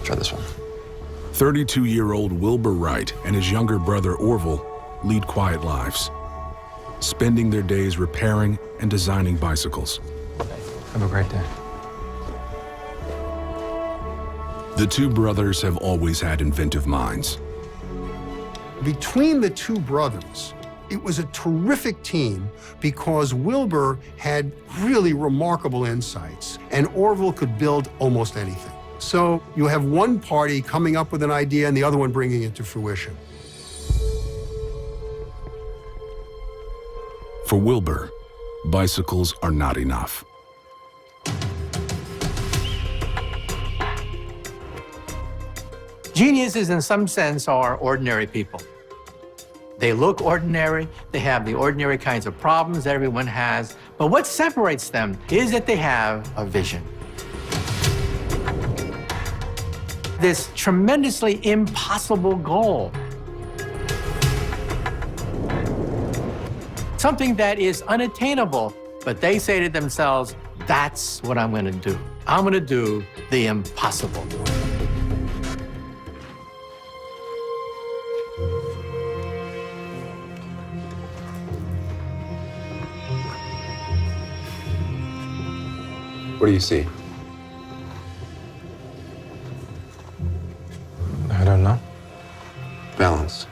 Try this one. 32-year-old Wilbur Wright and his younger brother Orville lead quiet lives, spending their days repairing and designing bicycles. Have a great day. The two brothers have always had inventive minds. Between the two brothers, it was a terrific team because Wilbur had really remarkable insights, and Orville could build almost anything. So you have one party coming up with an idea and the other one bringing it to fruition. For Wilbur, bicycles are not enough. Geniuses, in some sense, are ordinary people. They look ordinary, they have the ordinary kinds of problems that everyone has, but what separates them is that they have a vision. This tremendously impossible goal. Something that is unattainable, but they say to themselves, that's what I'm gonna do. I'm gonna do the impossible. What do you see? I don't know. Balance.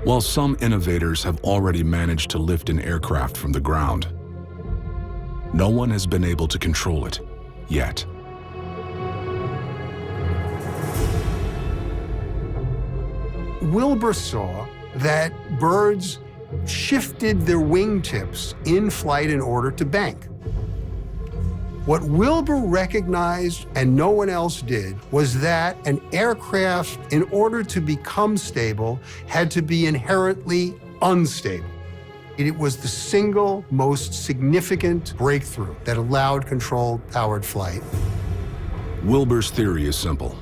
While some innovators have already managed to lift an aircraft from the ground, no one has been able to control it yet. Wilbur saw that birds shifted their wingtips in flight in order to bank. What Wilbur recognized, and no one else did, was that an aircraft, in order to become stable, had to be inherently unstable. It was the single most significant breakthrough that allowed control-powered flight. Wilbur's theory is simple.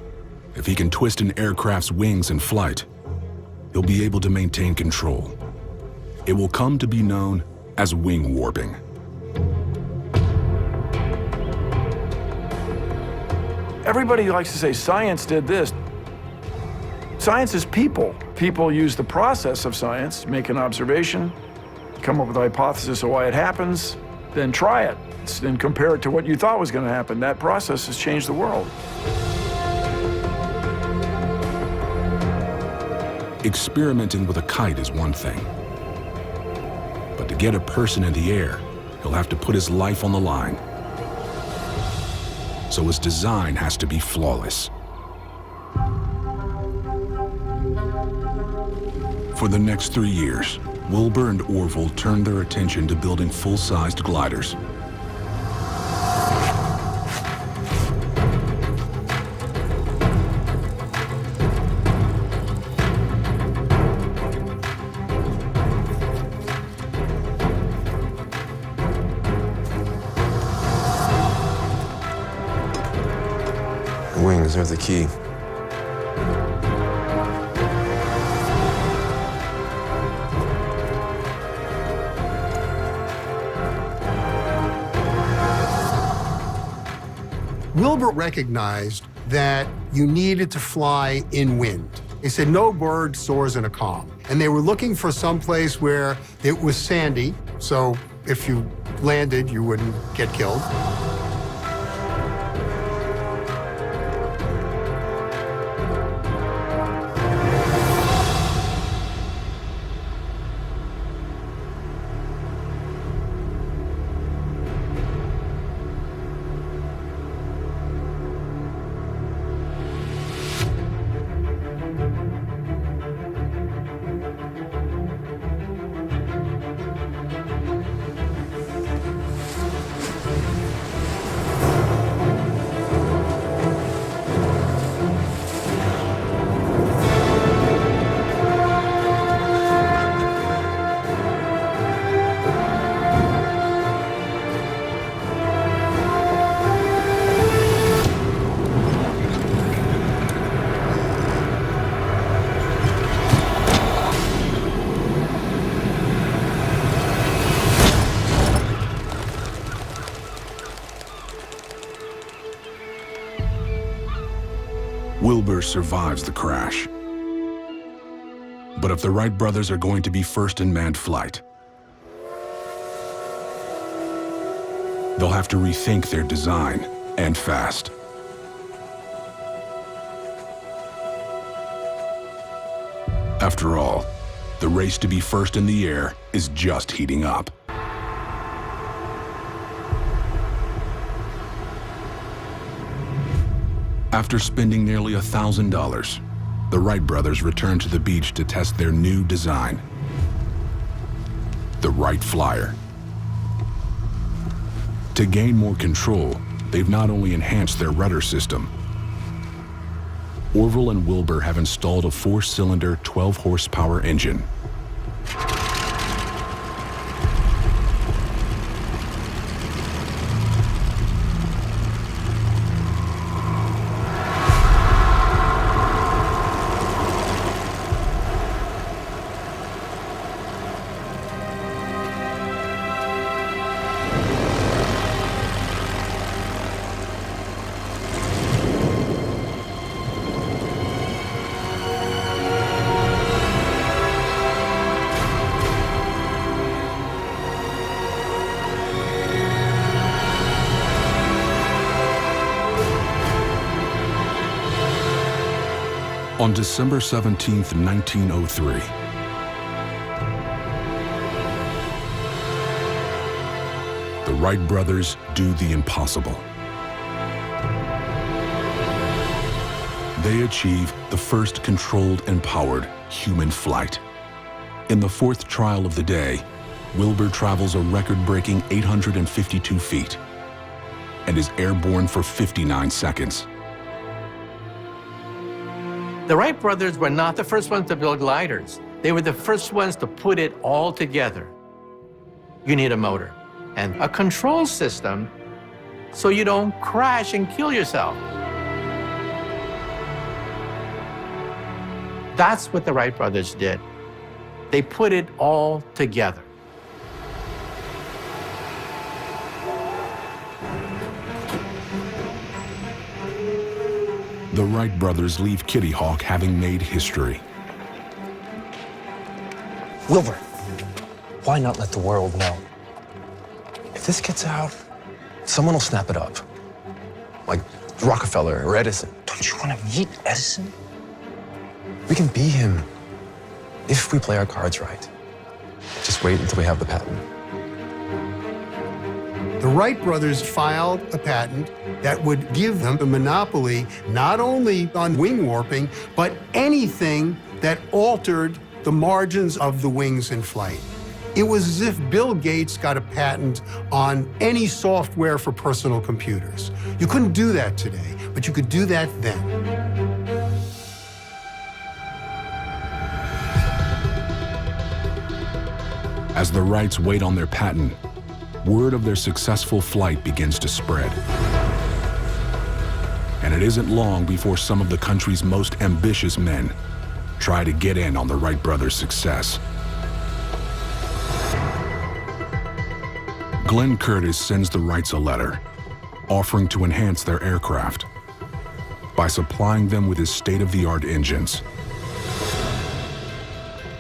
If he can twist an aircraft's wings in flight, he'll be able to maintain control. It will come to be known as wing warping. Everybody likes to say science did this. Science is people. People use the process of science, make an observation, come up with a hypothesis of why it happens, then try it, and compare it to what you thought was going to happen. That process has changed the world. Experimenting with a kite is one thing. But to get a person in the air, he'll have to put his life on the line. So his design has to be flawless. For the next 3 years, Wilbur and Orville turned their attention to building full-sized gliders. Wings are the key. Wilbur recognized that you needed to fly in wind. He said no bird soars in a calm. And they were looking for some place where it was sandy, so if you landed, you wouldn't get killed. survives the crash. But if the Wright brothers are going to be first in manned flight, they'll have to rethink their design, and fast. After all, the race to be first in the air is just heating up. After spending nearly $1,000, the Wright brothers return to the beach to test their new design, the Wright Flyer. To gain more control, they've not only enhanced their rudder system. Orville and Wilbur have installed a 4-cylinder, 12-horsepower engine. On December 17, 1903, the Wright brothers do the impossible. They achieve the first controlled and powered human flight. In the fourth trial of the day, Wilbur travels a record-breaking 852 feet and is airborne for 59 seconds. The Wright brothers were not the first ones to build gliders. They were the first ones to put it all together. You need a motor and a control system so you don't crash and kill yourself. That's what the Wright brothers did. They put it all together. The Wright brothers leave Kitty Hawk having made history. Wilbur, why not let the world know? If this gets out, someone will snap it up. Like Rockefeller or Edison. Don't you want to meet Edison? We can be him if we play our cards right. Just wait until we have the patent. The Wright brothers filed a patent that would give them a monopoly not only on wing warping, but anything that altered the margins of the wings in flight. It was as if Bill Gates got a patent on any software for personal computers. You couldn't do that today, but you could do that then. As the Wrights wait on their patent, word of their successful flight begins to spread. And it isn't long before some of the country's most ambitious men try to get in on the Wright brothers' success. Glenn Curtiss sends the Wrights a letter offering to enhance their aircraft by supplying them with his state-of-the-art engines.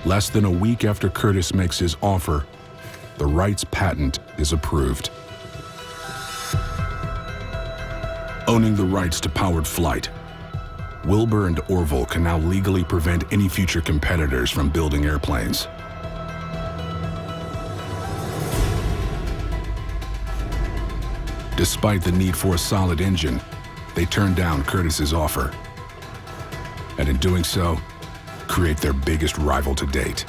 Less than a week after Curtiss makes his offer, the Wrights' patent is approved. Owning the rights to powered flight, Wilbur and Orville can now legally prevent any future competitors from building airplanes. Despite the need for a solid engine, they turn down Curtiss's offer, and in doing so, create their biggest rival to date.